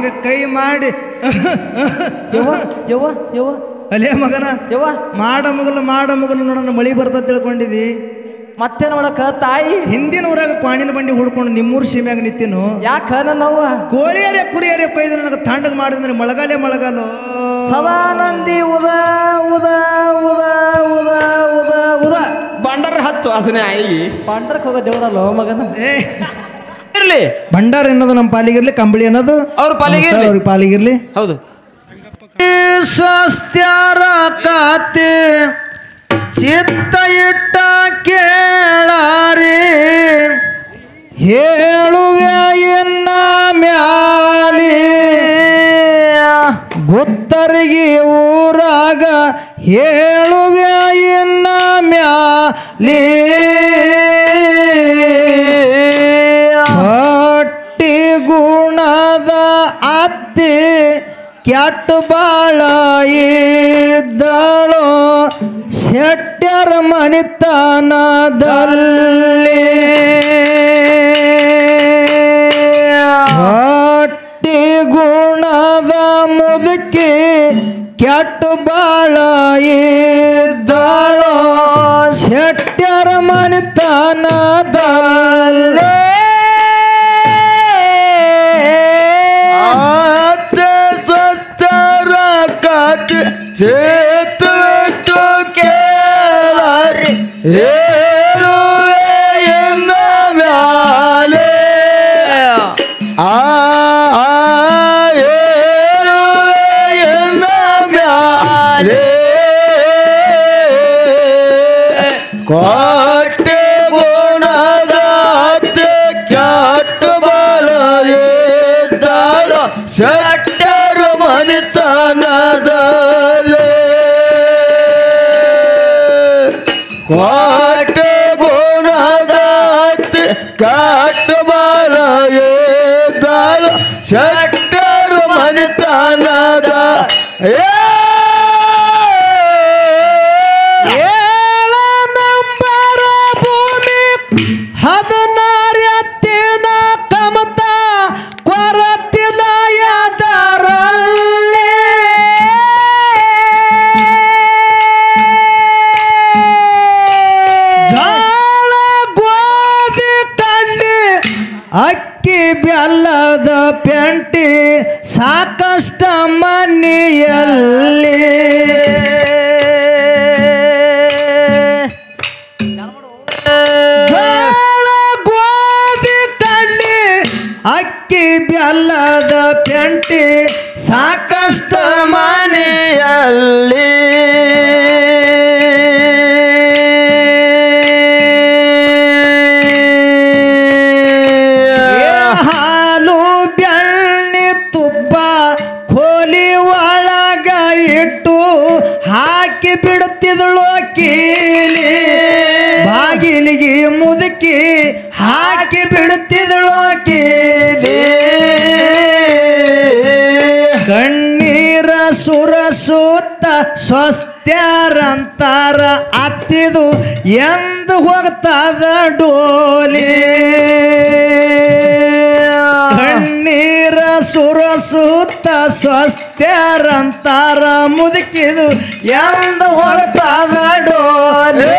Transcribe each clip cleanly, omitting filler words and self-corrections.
ಹಿಂಗ ಕೈ ಮಾಡಿ ಯವ್ವ ಯವ್ವ ಯವ್ವ ಅಲ್ಲೇ ಮಗನ ಯವ್ವ ಮಾಡ ಮುಗಲು ನೋಡೋಣ ಮಳಿ ಬರ್ತದ ತಿಳ್ಕೊಂಡಿದಿ ಮತ್ತೆ ನೋಡಕ ತಾಯಿ ಹಿಂದಿನ ಊರಾಗ ಕ್ವಾಣಿನ ಬಂಡಿ ಹುಡ್ಕೊಂಡು ನಿಮ್ಮೂರು ಸೀಮ್ಯಾಗ ನಿಂತಿನು ಯಾಕ ನನ್ನವ್ವ ಕೋಳಿಯರೇ ಕುರಿಯರೇ ಕೊಯ್ದು ನನಗೆ ತಾಂಡಗ ಮಾಡಿದ್ರೆ ಮಳೆಗಾಲ ಸದಾನಂದಿ ಉದ ಉದ ಉದ ಉದ ಉದ ಉದ ಬಂಡರ ಹಚ್ಚು ವಾಸನೆ ಆಯಿ ಪಾಂಡ್ರಕ್ಕೆ ಹೋಗೋ ದೇವ್ರಲ್ಲ ಮಗನ ಇರ್ಲಿ ಭಂಡಾರ ಅನ್ನೋದು ನಮ್ಮ ಪಾಲಿಗಿರ್ಲಿ ಕಂಬಳಿ ಅನ್ನೋದು ಅವ್ರ ಪಾಲಿಗಿರ್ಲಿ ಅವ್ರ ಪಾಲಿಗಿರ್ಲಿ ಹೌದು ಸ್ವಸ್ತ್ಯಾರ ಕಾತೆ ಚಿತ್ತ ಇಟ್ಟ ಕೇಳಾರಿ ಹೇಳುವೆ ಇನ್ನ ಮ್ಯಾಲಿ ಗುತ್ತರಿಗೆ ಊರಾಗ ಹೇಳುವೆ ಇನ್ನ ಮ್ಯಾಲಿ ಹೊಟ್ಟಿ ಗುಣದ ಅತ್ತಿ ಕೆಟ್ಟ ಬಾಳ ಇದ್ದಳು ಶೆಟ್ಟ್ಯರ ಮನಿತನದಲ್ಲಿ ಹೊಟ್ಟಿ ಗುಣದ ಮುದುಕಿ ಕೆಟ್ಟ ಬಾಳ ಇದ್ದಳು ಶೆಟ್ಟ್ಯರ ಮನಿತನದಲ್ಲಿ ಚೇತು ಕೇಳಾರಿ ಹೇಳುವೆ ಎನ್ನ ಮ್ಯಾಲೆ ಹೇಳುವೆ ಎನ್ನ ಮ್ಯಾಲೆ ಕೋಟೆ ಗುಣದ ಕೆಟ್ಟ ಬಾಳ ಇದ್ದಾಳು ಶೆಟ್ಟರ ಮನಿತನದಲ್ಲಿ ಕೋಟೆ ಗುಣದ ಕೆಟ್ಟ ಬಾಳ ಇದ್ದಾಳು ಶೆಟ್ಟರ ಮನಿತನದ ನಂಬರ ಭೂಮಿ 16 ಎತ್ತಿನ ಕಮತ ಕೊರತಿಲ ಎದರಲ್ಲಿ ಜಾಳ ಗೋಧಿ ಕಂಡಿ ಅಕ್ಕಿ ಬೆಲ್ಲದ ಪೆಂಟಿ ಸಾಕಷ್ಟ ಮನೆಯಲ್ಲಿ ಜಾಳ ಗೋಧಿ ಕಂಡಿ ಅಕ್ಕಿ ಬೆಲ್ಲದ ಪೆಂಟಿ ಸಾಕಷ್ಟ ಮನೆಯಲ್ಲಿ ಹಾಲು ಬೆಣ್ಣೆ ತುಪ್ಪ ಕೋಲಿ ಒಳಗ ಇಟ್ಟು ಹಾಕಿ ಬಿಡುತ್ತಿದಳು ಕೀಲಿ ಬಾಗಿಲಿಗೆ ಮುದುಕಿ ಹಾಕಿ ಬಿಡುತ್ತಿದಳು ಕೀಲಿ ಕಣ್ಣೀರ ಸುರಸುತ್ತ ಸ್ವಸ್ತ್ಯರಂತಾರ ಅತ್ತಿದು ಎಂದು ಹೋಗ್ತದ ಡೋಲಿ ಕಣ್ಣೀರ ಸುರಸುತ್ತ ಸ್ವಸ್ತ್ಯರಂತಾರ ಮುದುಕಿದು ಎಂದು ಹೋಗ್ತದ ಡೋಲಿ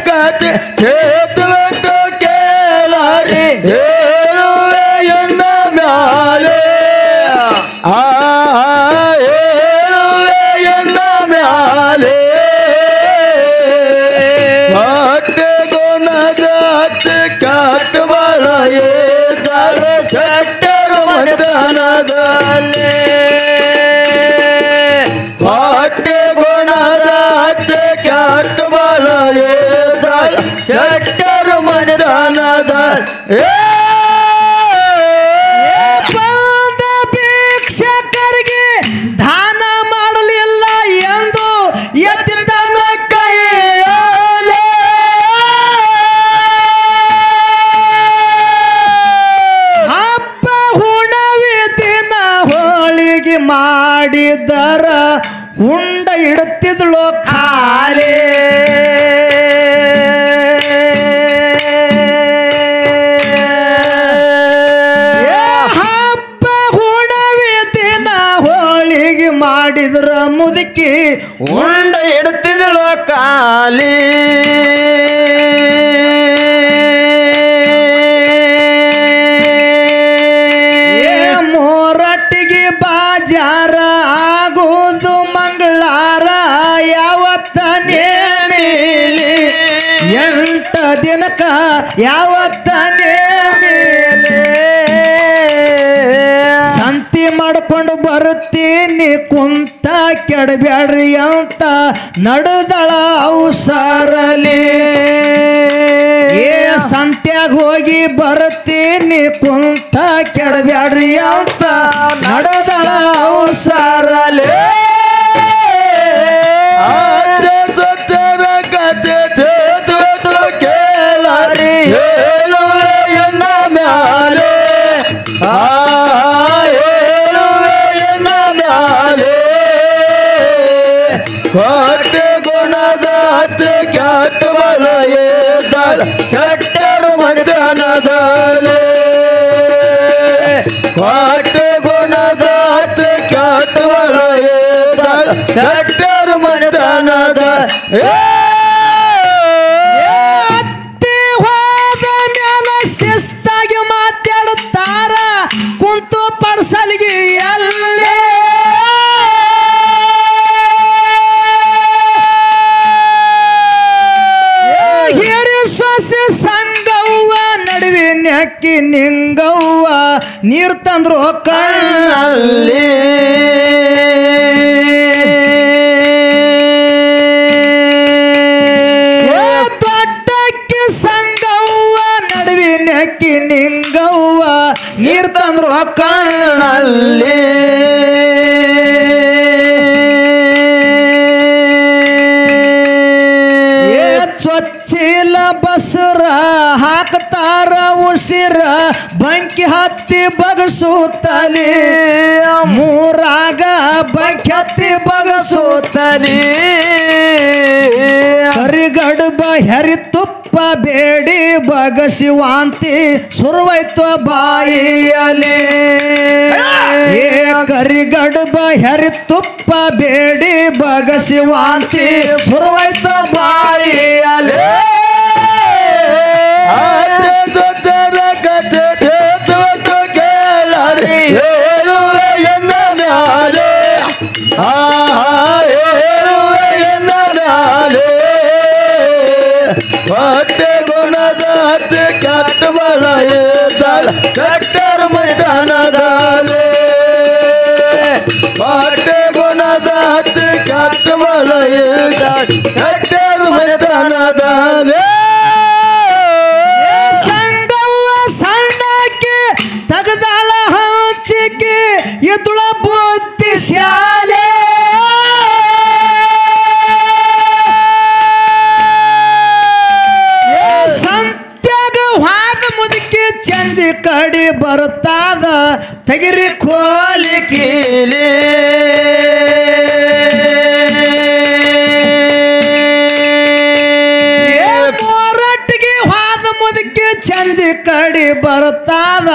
ಕತೆ ಚೇತು ಕೇಳಾರಿ ಹೇಳುವೆ ಎನ್ನ ಮ್ಯಾಲೆ ಹೇಳುವೆ ಎನ್ನ ಮ್ಯಾಲೆ ಹೊಟ್ಟೆ ಗುಣದ ಕೆಟ್ಟ ಬಾಳ ಇದ್ದಾಳೆ ಶೆಟ್ಟರ ಮನಿತನದಲ್ಲಿ ಹೊಟ್ಟೆ ಗುಣದ ಕೆಟ್ಟ ಬಾಳ ಇದ್ದಾಳೆ ಶೆಟ್ಟರ ಮನಿತನದಲ್ಲಿ ಭಿಕ್ಷಕರಿಗೆ ದಾನ ಮಾಡಲಿಲ್ಲ ಎಂದು ಎತ್ತಿದನ ಕೈಯಾಲೆ ಹಬ್ಬ ಹುಣವಿ ದಿನ ಹೋಳಿಗೆ ಮಾಡಿದರ ಉಂಡ ಇಡುತ್ತಿದ್ಳು ಖಾಲಿ ಉಂಡ ಇಡ್ತಿದ್ಳು ಕಾಲಿ ಮೋರಟ್ಟಿಗೆ ಬಾಜಾರ ಆಗೋದು ಮಂಗಳಾರ ಯಾವತ್ತ ನೇಮೇಲಿ 8 ದಿನಕ ಯಾವತ್ತ ನೇಮೇಲೆ ಸಂತಿ ಮಾಡ್ಕೊಂಡು ಬರುತ್ತೀನಿ ಕುಂತ ಕೆಡಬ್ಯಾಡ್ರಿ ಅಂತ ನಡೆದಳ ಅವಸರಲಿ ಸಂತ್ಯಾಗ ಹೋಗಿ ಬರುತ್ತೀನಿ ಕುಂತ ಕೆಡಬ್ಯಾಡ್ರಿ ಅಂತ ನಡೆದಳ ಅವಸರಲಿ ಕೇಳರಿ ಹೇಳುವೆಯನ್ನ ಮ್ಯಾಲೆ ಹೇಳುವೆಯನ್ನ ಮ್ಯಾಲೆ ಕೋಟೆ ಗುಣದ ಹತ್ತು ಕ್ಯಾಟ್ ಬಲಯೇದಳ ಚಟ್ಟರು ಮಧ್ಯಾಹ್ನದಲೆ ಕೋಟೆ ಗುಣದ ಹತ್ತು ಕ್ಯಾಟ್ ಬಲಯೇದಳ ಚಟ್ಟರು ಮಧ್ಯಾಹ್ನದ ಶಿಸ್ತಾಗಿ ಮಾತಾಡುತ್ತಾರ ಕುಂತು ಪಡ್ಸಲಿಗೆ ಅಲ್ಲೇ ಹಿರಿ ಸೊಸೆ ಸಂಗವ್ವ ನಡುವಿನ ಅಕ್ಕಿ ನಿಂಗವ್ವ ನೀರ್ ತಂದ್ರು ಕಣ್ಣಲ್ಲಿ ಅಕ್ಕಿ ನಿಂಗವ್ವ ನೀರ್ ತಂದ್ರು ಕಣ್ಣಲ್ಲಿ ಚೊಚ್ಚಿಲ ಬಸರ ಹಾಕ್ತಾರ ಉಸಿರ ಬಂಕಿ ಹತ್ತಿ ಬಗಸುತ್ತಲಿ ಮೂರಾಗ ಬಂಕಿ ಹತ್ತಿ ಬಗಸುತ್ತಲಿ ಕರಿಗಡುಬ ಹೆರಿ ತುಪ್ಪ ಬೇಡಿ ಬಗಸಿ ವಾಂತಿ ಸುರುವೈತು ಬಾಯಿಯಲಿ ಕರಿಗಡುಬ ಹೆರಿ ತುಪ್ಪ ಬೇಡಿ ಬಗಸಿ ವಾಂತಿ ಸುರುವೈತು ಬಾಯಿಯಲಿ ಕೇಳರಿ ಹೇಳುವೆಯನ್ನ ಮ್ಯಾಲೆ ಹೇಳುವೆಯನ್ನ ಮ್ಯಾಲೆ ಹೊಟ್ಟೆ ಗುಣದ ಹತ್ತು ಕ್ಯಾಟ್ ಬಲಯೇದಳ ಚಟ್ಟರು ಮೈದಾನದಲೆ ಹೊಟ್ಟೆ ಗುಣದ ಹತ್ತು ಕ್ಯಾಟ್ ಬಲಯೇದಳ ಚಟ್ಟರು ಮೈದಾನದಲೆ ಸಂಗವ್ವ ಸಣ್ಣಕ್ಕೆ ತಗದಾಳ ಹಂಚಿಕೆ ಎದುಳ ಬುದ್ಧಿ ಶಾಲೆ ಸಂತ್ಯಾಗ ಹಾದ ಮುದುಕಿ ಚಂಜಿ ಕಡಿ ಬರುತ್ತಾದ ತೆಗಿರಿ ಕೋಲಿ ಕೀಲಿ ಮೋರಟ್ಟಿಗೆ ಹಾದ ಮುದುಕಿ ಚಂಜಿ ಕಡಿ ಬರುತ್ತಾದ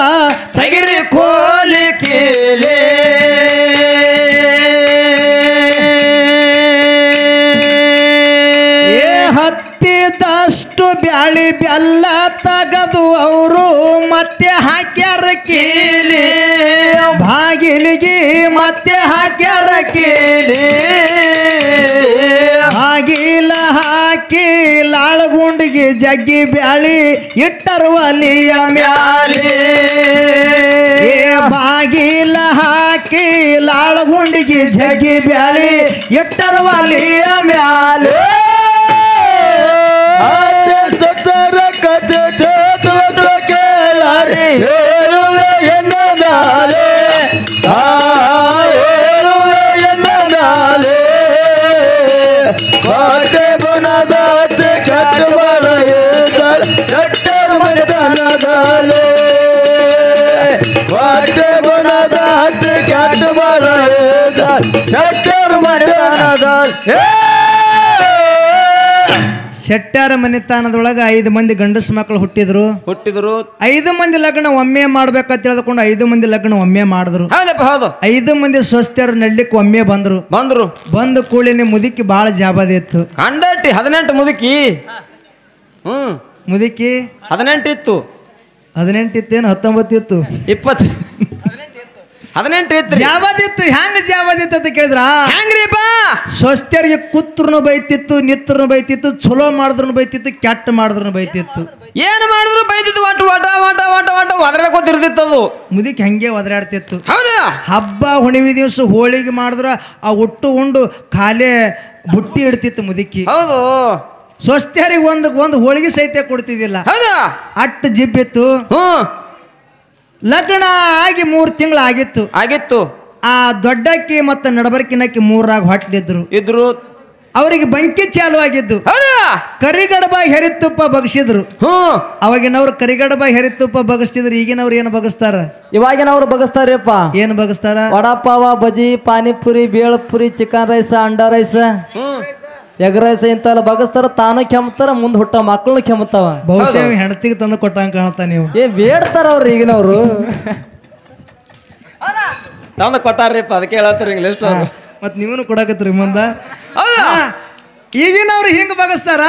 ತೆಗಿರಿ ಕೋಲಿ ಕೀಲಿ ಹತ್ತಿದಷ್ಟು ಬ್ಯಾಳಿ ಬೆಲ್ಲ ತಗದು ಅವರು ಮತ್ತೆ ಹಾಕ್ಯಾರ ಕೀಲಿ ಬಾಗಿಲಿಗೆ ಮತ್ತೆ ಹಾಕ್ಯಾರ ಕೀಲಿ ಬಾಗಿಲ ಹಾಕಿ ಲಾಳಗುಂಡಿಗೆ ಜಗ್ಗಿ ಬ್ಯಾಳಿ ಇಟ್ಟರು ಒಲಿಯ ಮ್ಯಾಲೆ ಬಾಗಿಲ ಹಾಕಿ ಲಾಳಗುಂಡಿಗೆ ಜಗ್ಗಿ ಬ್ಯಾಳಿ ಇಟ್ಟರು ಒಲಿಯ ಮ್ಯಾಲೆ ಕೇಳರಿ ಹೇಳುವೆಯನ್ನ ಮ್ಯಾಲೆ ಹೇಳುವೆಯನ್ನ ಮ್ಯಾಲೆ ಕೋಟೆ ಗುಣದ ಹತ್ತು ಕ್ಯಾಟ್ ಬಲಯೇದಳ ಚಟ್ಟರು ಮೈದಾನದಲೆ ಕೋಟೆ ಗುಣದ ಹತ್ತು ಕ್ಯಾಟ್ ಬಲಯೇದಳ ಚಟ್ಟರು ಮೈದಾನದಲೆ ಶೆಟ್ಟಾರ ಮನೆತನದೊಳಗ 5 ಮಂದಿ ಗಂಡಸ ಮಕ್ಕಳು ಹುಟ್ಟಿದ್ರು. 5 ಮಂದಿ ಲಗ್ನ ಒಮ್ಮೆ ಮಾಡ್ಬೇಕಂತ ಹೇಳ್ಕೊಂಡು 5 ಮಂದಿ ಲಗ್ನ ಒಮ್ಮೆ ಮಾಡಿದ್ರು. ಹೌದಪ್ಪ ಹೌದು. 5 ಮಂದಿ ಸ್ವಸ್ಥರು ನಡ್ಲಿಕ್ಕೆ ಒಮ್ಮೆ ಬಂದ್ರು. ಬಂದ ಕೂಡಲೇ ಮುದುಕಿ ಬಾಳ ಜಾಬಾದಿ ಇತ್ತು. ಕಂಡಟ್ಟಿ 18 ಮುದುಕಿ. ಮುದುಕಿ 18 ಇತ್ತು. 18 ಇತ್ತೇನು 19 ಇತ್ತು 20 18 ಇತ್ತು. ಜಾಬಾದಿತ್ತು. ಹೆಂಗ ಜಾಬಾದಿತ್ತು ಅಂತ ಕೇಳಿದ್ರ ಹೆಂಗ್ರಿಪ್ಪ? ಸ್ವಸ್ಥರಿಗೆ ಕೂತ್ರು ಬೈತಿತ್ತು, ನಿತ್ರನು ಬೈತಿತ್ತು, ಚಲೋ ಮಾಡಿದ್ರು ಬೈತಿತ್ತು, ಕೆಟ್ಟ ಮಾಡಿದ್ರು ಬೈತಿತ್ತು. ಏನು ಮಾಡಿದ್ರು ಬೈತಿತ್ತು. ಒದರ ಕೂತಿರ್ತಿತ್ತು ಅದು. ಮುದುಕಿ ಹಂಗೆ ಒದರಾಡ್ತಿತ್ತು. ಹೌದಾ? ಹಬ್ಬ ಹುಣಿವಿ ದಿವಸ ಹೋಳಿಗೆ ಮಾಡಿದ್ರ ಆ ಒಟ್ಟು ಉಂಡು ಖಾಲಿ ಬುಟ್ಟಿ ಇಡ್ತಿತ್ತು ಮುದುಕಿ. ಹೌದು. ಸ್ವಸ್ಥರಿಗೆ ಒಂದು ಹೋಳಿಗೆ ಸಹಿತ ಕೊಡ್ತಿದ್ದಿಲ್ಲ. ಹೌದಾ? ಅಟ್ಟು ಜಿಬ್ಬಿತ್ತು. ಲಗ್ನ ಆಗಿ 3 ತಿಂಗಳು ಆಗಿತ್ತು. ಆ ದೊಡ್ಡಕ್ಕಿ ಮತ್ತು ನಡಬರ್ಕಿನಕ್ಕಿ 3ರಾಗ ಹೊಟ್ಲಿದ್ರು. ಅವರಿಗೆ ಬಂಕಿ ಚಾಲು ಆಗಿದ್ದು. ಕರಿಗಡಬ ಹೆರಿತುಪ್ಪ ಬಗ್ಸಿದ್ರು. ಅವಾಗಿನವ್ರು ಕರಿಗಡಬ ಹೆರಿತುಪ್ಪ ಬಗಸ್ತಿದ್ರು. ಈಗಿನವ್ರು ಏನು ಬಗಸ್ತಾರ? ಇವಾಗಿನವ್ರು ಬಗಸ್ತಾರಪ್ಪ. ಏನು ಬಗಸ್ತಾರ? ವಡಾಪಾವ, ಬಜಿ, ಪಾನಿಪುರಿ, ಬೇಳಪುರಿ, ಚಿಕನ್ ರೈಸ್, ಅಂಡಾ ರೈಸ್, ಎಗ್ ರೈಸ್ ಇಂತೆಲ್ಲ ಬಗಸ್ತಾರ. ತಾನು ಕೆಮ್ತಾರ, ಮುಂದೆ ಹುಟ್ಟ ಮಕ್ಕಳು ಕೆಮ್ತಾವ. ಬಹುಶಃ ಹೆಂಡತಿಗೆ ತಂದು ಕೊಟ್ಟಂಗ ಕಾಣ್ತಾ ನೀವು. ಬೇಡ್ತಾರ ಅವ್ರು ಈಗಿನವ್ರು. ತಂದು ಕೊಟ್ಟಾರ್ರಿಪ್ಪ, ಅದಕ್ಕೆ ಹೇಳತ್ತಾರೆ ಇಂಗ್ಲಿಷ್. ಮತ್ ನೀವನು ಕೊಡಕತ್ರಿ ಮುಂದ. ಈಗಿನವ್ರು ಹಿಂಗ ಬಗಸ್ತಾರ.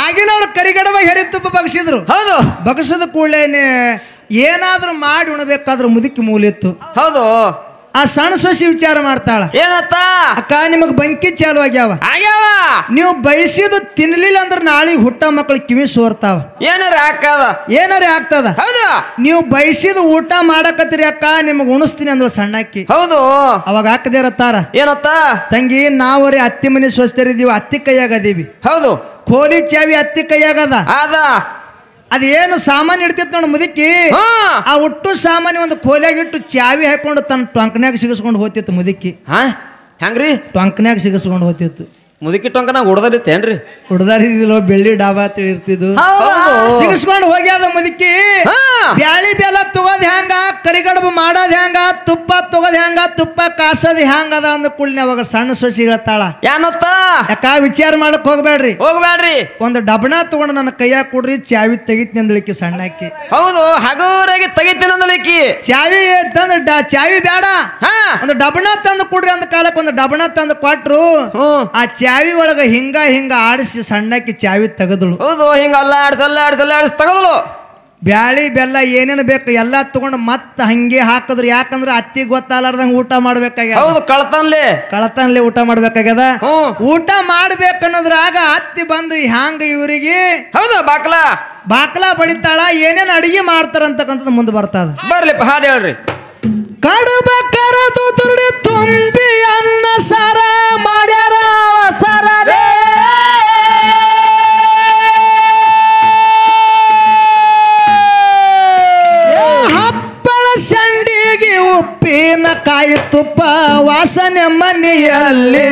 ಆಗಿನವ್ರು ಕರಿಗಡಬ ಹೆರಿತುಪ್ಪ ಬಗಸಿದ್ರು. ಹೌದು. ಬಗಸದ ಕೂಡಲೇನೆ ಏನಾದ್ರೂ ಮಾಡಿ ಉಣಬೇಕಾದ್ರೂ ಮುದುಕಿ ಮೂಲಿತ್ತು. ಹೌದು. ಆ ಸಣ್ಣ ಸೊಸಿ ವಿಚಾರ ಮಾಡ್ತಾಳ. ಏನತ್ತ? ಅಕ್ಕ ನಿಮಗ್ ಬಂಕಿ ಚಾಲು ಆಗ್ಯಾವ. ನೀವು ಬಯಸಿದು ತಿನ್ಲಿಲ್ಲ ಅಂದ್ರೆ ನಾಳೆ ಹುಟ್ಟ ಮಕ್ಕಳು ಕಿವಿ ಸೋರ್ತಾವ. ಏನಾರ ಆಗ್ತದ. ನೀವು ಬಯಸಿದ ಊಟ ಮಾಡಕತ್ತೀರಿ ಅಕ್ಕ, ನಿಮಗ್ ಉಣಿಸ್ತೀನಿ ಅಂದ್ರು ಸಣ್ಣಕ್ಕಿ. ಹೌದು. ಅವಾಗ ಹಾಕದೇರತ್ತಾರ. ಏನತ್ತ? ತಂಗಿ ನಾವರಿ ಅತ್ತಿ ಮನೆ ಸ್ವಸ್ಥರಿದ್ದೀವಿ, ಅತ್ತಿ ಕೈಯಾಗದೀವಿ. ಹೌದು. ಕೋಲಿ ಚಾವಿ ಅತ್ತಿ ಕೈಯಾಗದ. ಅದೇನು ಸಾಮಾನು ಇಡ್ತಿತ್ತು ನೋಡು ಮುದುಕಿ. ಆ ಒಟ್ಟು ಸಾಮಾನ್ಯ ಒಂದು ಕೋಲಿಯಾಗಿಟ್ಟು ಚಾವಿ ಹಾಕೊಂಡು ತನ್ನ ಟೊಂಕನ್ಯಾಗ ಸಿಗಿಸ್ಕೊಂಡು ಹೋಗ್ತಿತ್ತು ಮುದುಕಿ. ಹೆಂಗ್ರಿ? ಟೊಂಕನ್ಯಾಗ ಸಿಗಿಸ್ಕೊಂಡು ಹೋಗ್ತಿತ್ತು. ಮುದುಕಿ ಟೊಂಕನಾಗ ಹುಡ್ದಾರಿತ್ತೇನ್ರಿ? ಹುಡ್ದಾರಿದಿಲ್ಲ, ಬೆಳ್ಳಿ ಡಾಬಾ ತಿಳಿರ್ತಿದ್ದು. ಸಿಗಿಸ್ಕೊಂಡು ಹೋಗ್ಯಾದ ಮುದುಕಿ. ಬ್ಯಾಳಿ ಬೆಲ್ಲ ತಗೋದ್ ಹೆಂಗ, ಕರಿಗಡಬು ಮಾಡೋದ್ ಹೆಂಗ, ತುಪ್ಪ ತಗೋದ್ ಹೆಂಗ, ತುಪ್ಪ ಕಾಸೋದ್ ಹೆಂಗದ ಅಂದ ಕೂಡಲೇ ಅವಾಗ ಸಣ್ಣ ಸೊಸಿ ಹೇಳ್ತಾಳ. ಏನತ್ತ? ಯಾಕ ವಿಚಾರ ಮಾಡಕ್ ಹೋಗ್ಬೇಡ್ರಿ. ಒಂದು ಡಬಣ ತಗೊಂಡು ನನ್ನ ಕೈಯಾಗ ಕೊಡ್ರಿ, ಚಾವಿ ತೆಗಿತೀನಿ ಅಂದಳಿಕಿ ಸಣ್ಣಕ್ಕಿ. ಹೌದು. ಹಗುರಾಗಿ ತೆಗಿತೀನಿ ಅಂದಳಿಕಿ. ಚಾವಿ ತಂದು ಚಾವಿ ಬೇಡ, ಒಂದು ಡಬಣ ತಂದು ಕೊಡ್ರಿ ಅಂದ ಕಾಲಕ್ಕೆ ಒಂದು ಡಬಣ ತಂದು ಕೊಟ್ರು. ಆ ಚಾವಿ ಒಳಗ ಹಿಂಗ ಆಡಿಸಿ ಸಣ್ಣಕ್ಕಿ ಚಾವಿ ತೆಗದಳು. ಹೌದು. ಹಿಂಗ ಅಲ್ಲಾಡಿಸಿ ತೆಗದಳು. ಬ್ಯಾಳಿ ಬೆಲ್ಲ ಏನೇನು ಬೇಕು ಎಲ್ಲ ತಗೊಂಡು ಮತ್ತ ಹಂಗೆ ಹಾಕಿದ್ರು. ಯಾಕಂದ್ರೆ ಅತ್ತಿ ಗೊತ್ತಾಲಾರ್ದಂಗ ಊಟ ಮಾಡ್ಬೇಕಾಗ್ಯದ. ಹೌದು. ಕಳತನ್ಲೆ ಊಟ ಮಾಡ್ಬೇಕಾಗ್ಯದ. ಊಟ ಮಾಡ್ಬೇಕನ್ನೋದ್ರಾಗ ಅತ್ತಿ ಬಂದು ಹ್ಯಾಂಗ ಇವ್ರಿಗೆ ಹೌದು ಬಾಕ್ಲಾ ಬಡಿತಾಳ. ಏನೇನು ಅಡಿಗೆ ಮಾಡ್ತಾರಂತಕ್ಕಂಥದ್ದು ಮುಂದೆ ಬರ್ತದ. ಬರ್ಲಿಪ್ಪ, ಹಾಡು ಹೇಳ್ರಿ. ಕಡುಬ ಕರದು ತುರುಡಿ ತುಂಬಿ ಅನ್ನ ಸಾರ ಮಾಡ್ಯಾರ ಸರಲೇ. ಹಪ್ಪಳ ಸಂಡಿಗೆ ಉಪ್ಪಿನ ಕಾಯಿ ತುಪ್ಪ ವಾಸನೆ ಮನೆಯಲ್ಲಿ.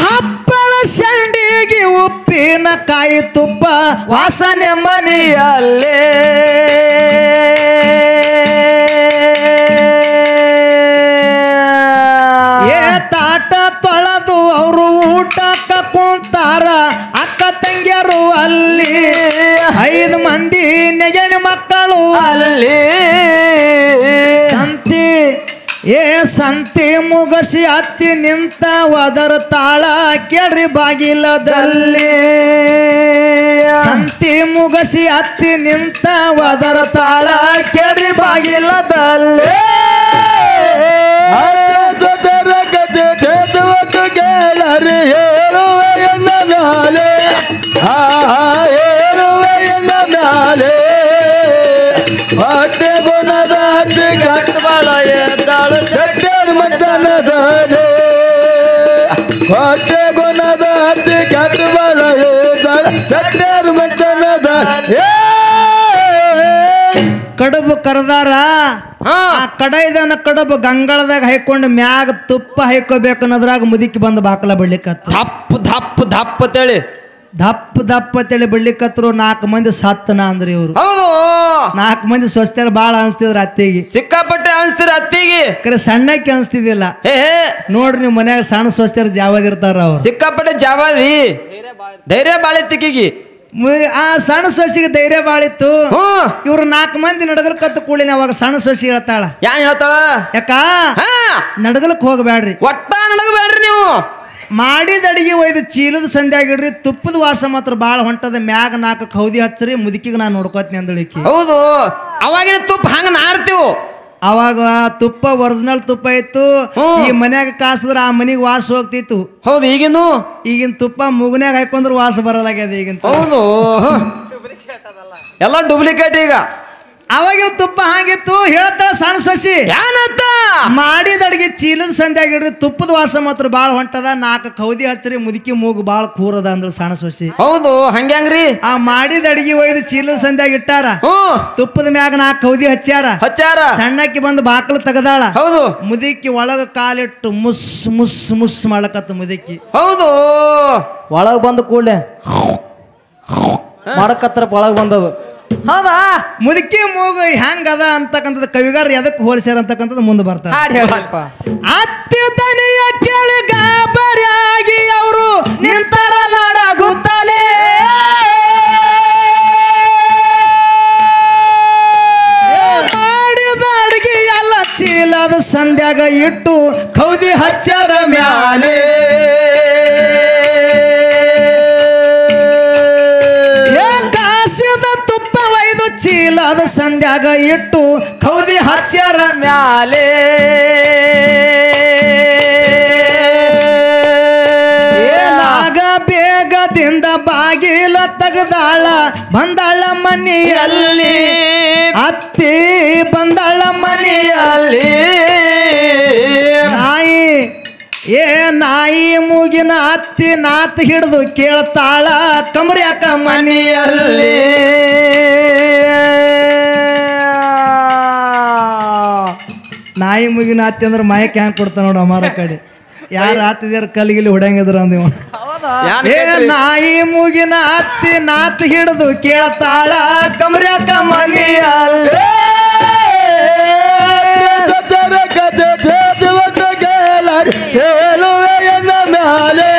ಹಪ್ಪಳ ಸಂಡಿಗೆ ಉಪ್ಪಿನ ಕಾಯಿ ತುಪ್ಪ ವಾಸನೆ ಮನೆಯಲ್ಲಿ. ತಾಟ ತೊಳೆದು ಅವರು ಊಟಕ್ಕ ಕುಂತಾರ ಅಕ್ಕ ತಂಗಿಯರು ಅಲ್ಲಿ. 5 ಮಂದಿ ನೆಗಣಿ ಮಕ್ಕಳು ಅಲ್ಲಿ. ಸಂತಿ ಮುಗಸಿ ಹತ್ತಿ ನಿಂತ ಒದರ ತಾಳ ಕೇಳ್ರಿ ಬಾಗಿಲದಲ್ಲಿ. ಸಂತಿ ಮುಗಸಿ ಹತ್ತಿ ನಿಂತ ಒದರ ತಾಳ ಕೇಳ್ರಿ ಬಾಗಿಲದಲ್ಲಿ. ಹೊಟ್ಟೆ ಗುಣದ ಹತ್ತಿ ಗಟ್ಟಬಳ ಎದ್ದಾಳು ಚಟ್ಟೆರ್ ಮದ್ದನದಾಲೆ. ಹೊಟ್ಟೆ ಗುಣದ ಹತ್ತಿ ಗಟ್ಟಬಳ ಎದ್ದಾಳು ಚಟ್ಟೆರ್ ಮದ್ದನದಾಲೆ. ಕಡುಬು ಕರೆದಾರ. ಆ ಕಡೈದನ ಕಡುಬು ಗಂಗಳದಾಗ ಹಾಕೊಂಡು ಮ್ಯಾಗ ತುಪ್ಪ ಹಾಕೋಬೇಕು ಅನ್ನೋದ್ರಾಗ ಮುದುಕಿ ಬಂದು ಬಾಕಲ ಬಿಡ್ಲಿಕ್ಕತ್ತು. ದಪ್ಪ ತೇಳಿ ದಪ್ಪ ತೇಳಿ ಬಿಡ್ಲಿಕ್ಕತ್ರು. 4 ಮಂದಿ ಸತ್ತನ ಅಂದ್ರಿ ಇವ್ರು. ಹೌದು. 4 ಮಂದಿ ಸ್ವಸ್ಥರು ಬಾಳ ಅನ್ಸ್ತಿದ್ರ ಅತ್ತಿಗೆ, ಸಿಕ್ಕಾಪಟ್ಟೆ ಅನ್ಸ್ತೀರ ಅತ್ತಿಗೆ. ಕರೆ ಸಣ್ಣಕ್ಕೆ ಅನ್ಸ್ತಿದ್ದಿಲ್ಲ. ಹೇ ನೋಡ್ರಿ ನೀವು ಮನ್ಯಾಗ ಸಣ್ಣ ಸ್ವಸ್ಥರು ಜಾವದಿರ್ತಾರ ಅವ್ರು. ಸಿಕ್ಕಾಪಟ್ಟೆ ಜಾವಾದಿ ಧೈರ್ಯ ಬಾಳಿತ್ತಿಕಿಗಿ. ಆ ಸಣ್ಣ ಸೊಸಿಗೆ ಧೈರ್ಯ ಬಾಳಿತ್ತು. ಹ್ಮ್ ಇವ್ರು 4 ಮಂದಿ ನಡಗಲ್ ಕತ್ತು ಕೂಳಿನ ಅವಾಗ ಸಣ್ಣ ಸೊಸಿ ಹೇಳ್ತಾಳ, ಯಾನ್ ಹೇಳ್ತಾಳ? ಯಾಕ ಹಾ ನಡಗಲಕ್ ಹೋಗಬೇಡ್ರಿ, ಒಟ್ಟ ನಡಗಬೇಡ್ರಿ ನೀವು. ಮಾಡಿದ ಅಡಿಗೆ ಒಯ್ದು ಚೀಲದ ಸಂಧ್ಯಾಗಿಡ್ರಿ, ತುಪ್ಪದ ವಾಸ ಮಾತ್ರ ಬಾಳ ಹೊಂಟದ, ಮ್ಯಾಗ 4 ಕೌದಿ ಹಚ್ಚರಿ, ಮುದುಕಿಗೆ ನಾನು ನೋಡ್ಕೋತೀನಿ ಅಂದಳಿಕಿ. ಹೌದು, ಅವಾಗಿನ ತುಪ್ಪ ಹಂಗ ನಾಡ್ತೀವು. ಅವಾಗ ತುಪ್ಪ ಒರಿಜಿನಲ್ ತುಪ್ಪ ಇತ್ತು. ಈ ಮನ್ಯಾಗ ಕಾಸಿದ್ರ ಆ ಮನಿಗೆ ವಾಸ ಹೋಗ್ತಿತ್ತು. ಹೌದು, ಈಗಿನ ತುಪ್ಪ ಮುಗನ್ಯಾಗ ಹಾಕೊಂಡ್ರ ವಾಸ ಬರಲಾಗ್ಯದ ಈಗಿನ. ಹೌದು, ಎಲ್ಲ ಡೂಪ್ಲಿಕೇಟ್ ಈಗ. ಅವಾಗಿನ ತುಪ್ಪ ಹಾಗಿತ್ತು. ಹೇಳ್ತಾಳ ಸಣ್ಣ ಸೊಸಿ, ಏನಂತ? ಮಾಡಿದ ಅಡಿಗೆ ಚೀಲದ ಸಂಧ್ಯಾಗಿಡ್ರಿ, ತುಪ್ಪದ ವಾಸ ಮಾತ್ರ ಬಾಳ ಹೊಂಟದ, 4 ಕೌದಿ ಹಚ್ಚರಿ, ಮುದುಕಿ ಮೂಗು ಬಾಳ ಕೂರದ ಅಂದ್ರ ಸಣ್ಣ ಸೊಸಿ. ಹೌದು, ಹಂಗ್ಯಾಂಗ್ರಿ? ಆ ಮಾಡಿದ ಅಡಿಗೆ ಒಯ್ದು ಚೀಲದ ಸಂಧ್ಯಾಗ ಇಟ್ಟಾರ, ತುಪ್ಪದ ಮ್ಯಾಗ 4 ಕೌದಿ ಹಚ್ಚಾರ. ಸಣ್ಣಕ್ಕಿ ಬಂದು ಬಾಕಲು ತೆಗದಾಳ. ಹೌದು, ಮುದುಕಿ ಒಳಗ ಕಾಲಿಟ್ಟು ಮುಸ್ ಮುಸ್ ಮುಸ್ ಮಾಡಕತ್ತ ಮುದುಕಿ. ಹೌದು, ಒಳಗ್ ಬಂದ ಕೂಡಲೇ ಮಾಡಕತ್ರ ಒಳಗ್ ಬಂದದು. ಹೌದಾ? ಮುದುಕಿ ಮೂಗು ಹೆಂಗದ ಅಂತಕ್ಕಂಥದ್ದು ಕವಿಗಾರ ಎದಕ್ಕೆ ಹೋಲಿಸ್ಯಾರ ಅಂತಕ್ಕಂಥದ್ದು ಮುಂದೆ ಬರ್ತಾರೆ. ಹಾಡು ಹೇಳಪ್ಪ. ಅತ್ಯುದನಿಯ ಕೇಳಿ ಗಾಬರಿಯಾಗಿ ಅವರು ನಿಂತರ ನಡಗುತ್ತಲೇ, ಮಾಡಿದ ಅಡಿಗೆ ಎಲ್ಲ ಚೀಲದ ಸಂಧ್ಯಾಗ ಇಟ್ಟು ಕೌದಿ ಹಚ್ಚಾರ ಮ್ಯಾಲೆ. ಕಾಸಿದ ತುಪ್ಪ ಒಯ್ದು ಚೀಲದ ಸಂಧ್ಯಾಗ ಇಟ್ಟು ಕೌದಿ ಹಚ್ಚಾರ ಮ್ಯಾಲೆ. ಏನಾಗ ಬೇಗದಿಂದ ಬಾಗಿಲ ತೆಗದಾಳ, ಬಂದಾಳ ಮನೆಯಲ್ಲಿ ಅತ್ತಿ, ಬಂದಾಳ ಮನೆಯಲ್ಲಿ. ನಾಯಿ ಮೂಗಿನ ಅತ್ತಿ ನಾತ್ ಹಿಡಿದು ಕೇಳ್ತಾಳ, ಕಮರ್ಯಾಕ ಮನೆಯಲ್ಲಿ. ನಾಯಿ ಮೂಗಿನ ಅತ್ತಿ ಅಂದ್ರೆ ಮಾಯಕ್ಕೆ ಹೆಂಗ್ ಕೊಡ್ತಾ ನೋಡು ಅಮಾರ ಕಡೆ. ಯಾರು ಆತಿದ್ಯಾರ ಕಲ್ಲಿಗಿಲಿ ಹೊಡಂಗಿದ್ರ ಅಂದಿವ. ನಾಯಿ ಮೂಗಿನ ಅತ್ತಿ ನಾತ್ ಹಿಡಿದು ಕೇಳ್ತಾಳ, ಕಮರ್ಯಾಕ ಮನೆಯಲ್ಲಿ. ಹೇಳುವೆಯನ್ನ ಮ್ಯಾಲೆ,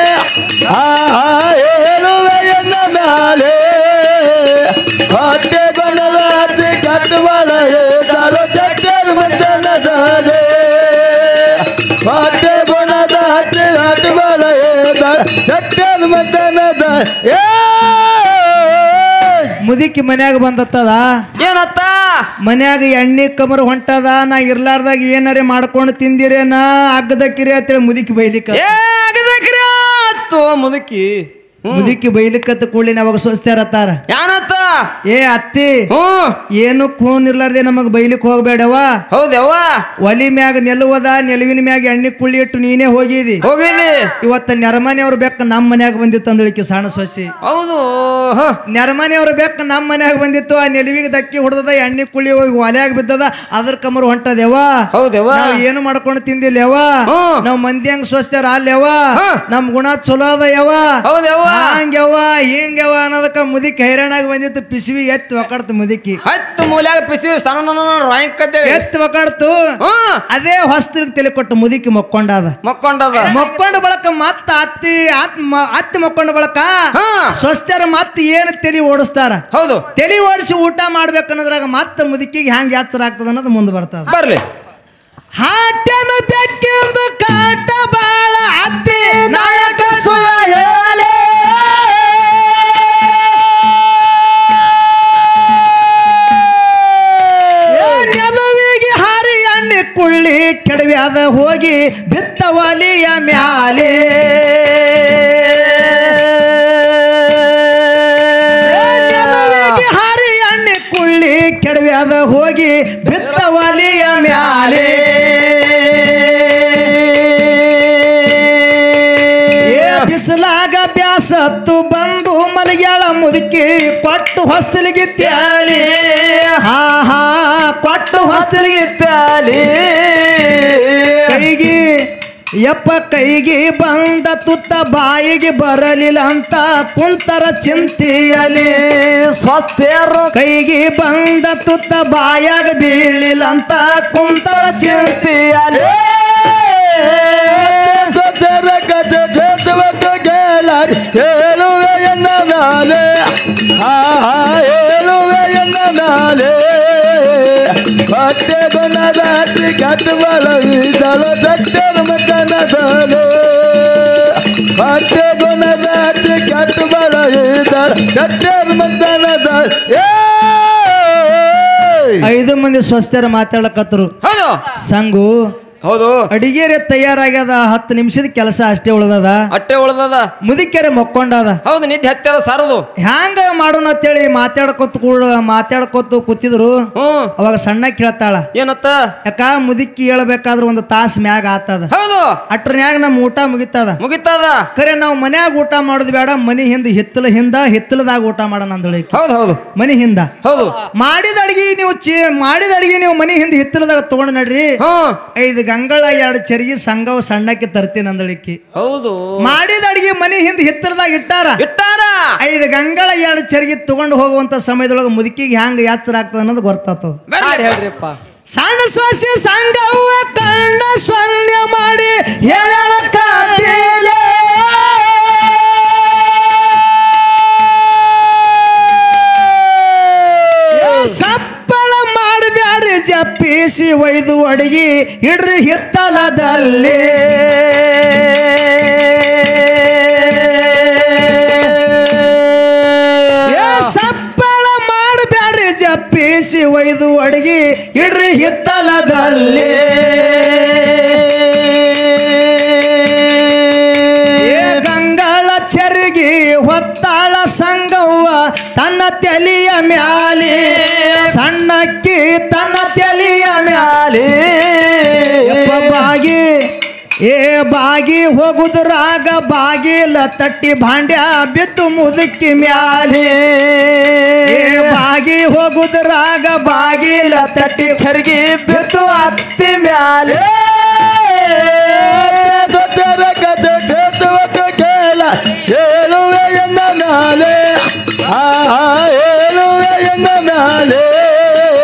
ಹೇಳುವೆಯನ್ನ ಮ್ಯಾಲೆ, ಹೊಟ್ಟೆ ಗೊಂಡದ ಹತ್ತಿ ಕಟ್ಟುವಳ ಹೇಳ್ತಾಳು, ಚಟ್ಟರ್ ಮದ್ದನದಾಲೆ. ಹೊಟ್ಟೆ ಗೊಂಡದ ಹತ್ತಿ ಕಟ್ಟುವಳ ಹೇಳ್ತಾಳು, ಚಟ್ಟರ್ ಮದ್ದನದ. ಮುದುಕಿ ಮನ್ಯಾಗ ಬಂದತ್ತದ. ಏನತ್ತ? ಮನ್ಯಾಗ ಎಣ್ಣೆ ಕಮರ್ ಹೊಂಟದ, ನಾ ಇರ್ಲಾರ್ದಾಗ ಏನಾರೇ ಮಾಡ್ಕೊಂಡು ತಿಂದಿರೇನ, ಅಗ್ಗದಕ್ಕಿರಿ ಅಂತೇಳಿ ಮುದುಕಿ ಬೈಲಿಕ್ಕ. ಮುದುಕಿ ಬೈಲಿಕ್ಕತ್ತ ಕೂಡಲಿನ ಅವಾಗ ಸೋಸ್ತಾರತ್ತಾರ. ಏನತ್ತ? ಅತ್ತಿ, ಏನು ಖೂನ್ ಇರ್ಲಾರ್ದೆ ನಮಗ್ ಬೈಲಿಕ್ ಹೋಗ್ಬೇಡವ. ಹೌದವ್ವ, ಒಲಿ ಮ್ಯಾಗ ನೆಲುವದ, ನೆಲುವಿನ ಮ್ಯಾಗ ಎಣ್ಣೆ ಕುಳ್ಳಿ ಇಟ್ಟು ನೀನೇ ಹೋಗಿದಿ. ಇವತ್ತ ನೆರಮನೆಯವ್ರ ಬೆಕ್ಕ ನಮ್ಮ ಮನ್ಯಾಗ ಬಂದಿತ್ತು ಅಂದಳಿಕೆ ಸಣ್ಣ ಸೊಸಿ. ಹೌದು, ನೆರಮನೆಯವ್ರ ಬೆಕ್ಕ ನಮ್ಮ ಮನ್ಯಾಗ ಬಂದಿತ್ತು. ಆ ನೆಲುವಿಗೆ ದಕ್ಕಿ ಹೊಡೆದದ, ಎಣ್ಣೆ ಕುಳ್ಳಿ ಹೋಗಿ ಒಲೆಯಾಗ ಬಿದ್ದದ, ಅದ್ರ ಕಮರು ಹೊಂಟದೆವ. ಹೌದವ್ವ, ನಾವ್ ಏನು ಮಾಡ್ಕೊಂಡು ತಿಂದಿಲ್ಲವ, ನಾವ್ ಮಂದಿ ಹಂಗ ಸ್ವಸ್ಥರ ಅಲ್ಲೇವ, ನಮ್ ಗುಣ ಚಲೋ ಅದ ಯವ. ಹೌದವ್ವ, ಹಂಗ್ಯವ ಹಿಂಗ್ಯವ ಅನ್ನೋದಕ್ಕ ಮುದುಕಿ ಹೈರಾಣಾಗಿ ಬಂದಿತ್ತು. ಪಿಸಿವಿ ಎತ್ತು ಒಕಡ್ತು ಮುದುಕಿ. 10 ಮೂಲ್ಯಾಗ ಪಿಸಿವಿ ಎತ್ತು ಒಕಡ್ತು. ಅದೇ ಹೊಸ್ತಿಗೆ ತಲೆ ಕೊಟ್ಟು ಮುದುಕಿ ಮಕ್ಕೊಂಡದ. ಮಕ್ಕೊಂಡ ಬಳಕ ಮತ್ತ ಅತ್ತಿ ಮಕ್ಕೊಂಡ ಬಳಕ ಸ್ವಸ್ಥರ ಮತ್ತ ಏನು ತಲೆ ಓಡಿಸ್ತಾರ. ಹೌದು, ತಲೆ ಓಡಿಸಿ ಊಟ ಮಾಡ್ಬೇಕನ್ನೋದ್ರಾಗ ಮತ್ತ ಮುದುಕಿಗೆ ಹ್ಯಾಂಗ ಎಚ್ಚರ ಆಗ್ತದ ಅನ್ನೋದು ಮುಂದೆ ಬರ್ತದ. ಬರ್ಲಿ. ಹಾಟನ ಬೆಕ್ಕೆಂದು ಕಾಟ ಬಾಳ ಅತ್ತಿ ನಾಯಕ ಸುಯ. ನೆಲವಿಗೆ ಹಾರಿ ಎಣ್ಣೆ ಕುಳ್ಳಿ ಕೆಡವ್ಯಾದ ಹೋಗಿ ಬಿತ್ತವಲಿಯ ಮ್ಯಾಲೆ. ನೆಲವಿಗೆ ಹಾರಿ ಎಣ್ಣೆ ಕುಳ್ಳಿ ಕೆಡವ್ಯಾದ ಹೋಗಿ ಬಿತ್ತವಲಿಯ ಮ್ಯಾಲೆ. ಬಿಸಿಲಾಗ ಬ್ಯಾಸತ್ತು ಬಂದು ಮಲಗ್ಯಾಳ ಮುದುಕಿ, ಕೊಟ್ಟು ಹೊಸ್ತಲಿಗೆ ತ್ಯಾಲಿ. ಕೊಟ್ಟು ಹೊಸ್ತಲಿಗೆ ತ್ಯಾಲಿ. ಯಪ್ಪ ಕೈಗೆ ಬಂದ ತುತ್ತ ಬಾಯಿಗೆ ಬರಲಿಲ್ಲ ಅಂತ ಕುಂತರ ಚಿಂತೆಯಲ್ಲಿ ಸ್ವಸ್ಥರು ಕೈಗೆ ಬಂದ ತುತ್ತ ಬಾಯಾಗ ಬೀಳಿಲ್ಲ ಅಂತ ಕುಂತರ ಚಿಂತೆಯಲ್ಲಿ ಹೇಳುವೆ ಎನ್ನ ಮ್ಯಾಲೆ ಹೇಳುವೆ ಎನ್ನ ಮ್ಯಾಲೆ ಹೊಟ್ಟೆ ರಾತ್ರಿ ಕಟ್ಟು ಬಳವಿದಳ ಚಟ್ಟರ ಮತನದಲೆ ಹೊಟ್ಟೆ ರಾತ್ರಿ ಕಟ್ಟು ಬಳವಿದಳ ಚಟ್ಟರ ಮತನದ 5 ಮಂದಿ ಸ್ವಸ್ಥರ ಮಾತಾಡಕತ್ತರು ಹೌದು ಸಂಗು ಹೌದು ಅಡಿಗೆರೆ ತಯಾರಾಗ್ಯದ 10 ನಿಮಿಷದ ಕೆಲಸ ಅಷ್ಟೇ ಉಳ್ದದ ಅಟ್ಟೆ ಉಳ್ದದ ಮುದಿಕೆರೆ ಮಕ್ಕೊಂಡದ ಹೌದು ನಿದ್ದೆ ಹತ್ಯದ ಸಾರದು ಹ್ಯಾಂಗ ಮಾಡೋಣ ಅಂತೇಳಿ ಮಾತಾಡ್ಕೊತ ಕೂತಿದ್ರು ಅವಾಗ ಸಣ್ಣ ಕೇಳ್ತಾಳ ಏನತ್ತ ಯಾಕ ಮುದುಕಿ ಹೇಳ್ಬೇಕಾದ್ರ ಒಂದು ತಾಸ್ ಮ್ಯಾಗ ಆತದ ಹೌದು ಅಟ್ರನ್ಯಾಗ ನಮ್ ಊಟ ಮುಗಿತದ ಖರೆ ನಾವು ಮನ್ಯಾಗ ಊಟ ಮಾಡೋದು ಬೇಡ ಮನಿ ಹಿಂದ ಹಿತ್ತಲದಾಗ ಊಟ ಮಾಡೋಣ ಅಂದಳಿ ಹೌದು ಹೌದು ಮನಿ ಹಿಂದ ಹೌದು ಮಾಡಿದ ಅಡಿಗೆ ನೀವು ಮನಿ ಹಿಂದ ಹಿತ್ತಲದಾಗ ತಗೊಂಡ್ ನಡ್ರಿ 5 ಗಂಗಳ 2 ಚರಿಗೆ ಸಂಗವ ಸಣ್ಣಕ್ಕೆ ತರ್ತೀನಿ ಅಂದಳಿಕ್ಕಿ ಹೌದು ಮಾಡಿದ ಅಡಿಗೆ ಮನಿ ಹಿಂದ ಹಿತ್ತಲದಾಗ ಇಟ್ಟಾರ 5 ಗಂಗಳ 2 ಚರಿಗೆ ತಗೊಂಡು ಹೋಗುವಂತ ಸಮಯದೊಳಗೆ ಮುದುಕಿಗೆ ಹ್ಯಾಂಗ ಯಾತ್ರ ಆಗ್ತದ ಅನ್ನೋದು ಗೊತ್ತಾಗ್ತದ ಹೇಳ್ರಿಪ್ಪ ಸಣ್ಣ ಸೊಸೆ ಸಂಗವ್ವ ಕಣ್ಣ ಸೊನ್ನೆ ಮಾಡಿ ಹೇಳಳ ಕಾತಿಲೆ ಸಪ್ಪಳ ಮಾಡಬ್ಯಾಡ್ರಿ ಜಪ್ಪಿಸಿ ಒಯ್ದು ಅಡಿಗೆ ಇಡ್ರಿ ಹಿತ್ತಲದಲ್ಲಿ ಸಪ್ಪಳ ಮಾಡಬ್ಯಾಡ್ರಿ ಜಪ್ಪಿಸಿ ಒಯ್ದು ಅಡಿಗೆ ಇಡ್ರಿ ಹಿತ್ತಲದಲ್ಲಿ ಗಂಗಳ ಚರಿಗೆ ಹೊತ್ತಾಳ ಸಂಗವ್ವ ತನ್ನ ತೆಲಿಯ ಮ್ಯಾಲೆ ಸಣ್ಣಕ್ಕಿ ತನ್ನ ತೆಲಿಯ ಮ್ಯಾಲೆ ಬಾಗಿ ಹೋಗುದ್ರಾಗ ಬಾಗಿಲ ತಟ್ಟಿ ಭಾಂಡ್ಯ ಬಿತ್ತು ಮುದುಕಿ ಮ್ಯಾಲೆ ಬಾಗಿ ಹೋಗುದ್ರಾಗ ಬಾಗಿಲ ತಟ್ಟಿ ಚರ್ಗಿ ಬಿತ್ತು ಅತ್ತಿ ಮ್ಯಾಲೆ ಹೇಳುವೆ ಎನ್ನ ಮ್ಯಾಲೆ ಹೇಳುವೆ ಎನ್ನ ಮ್ಯಾಲೆ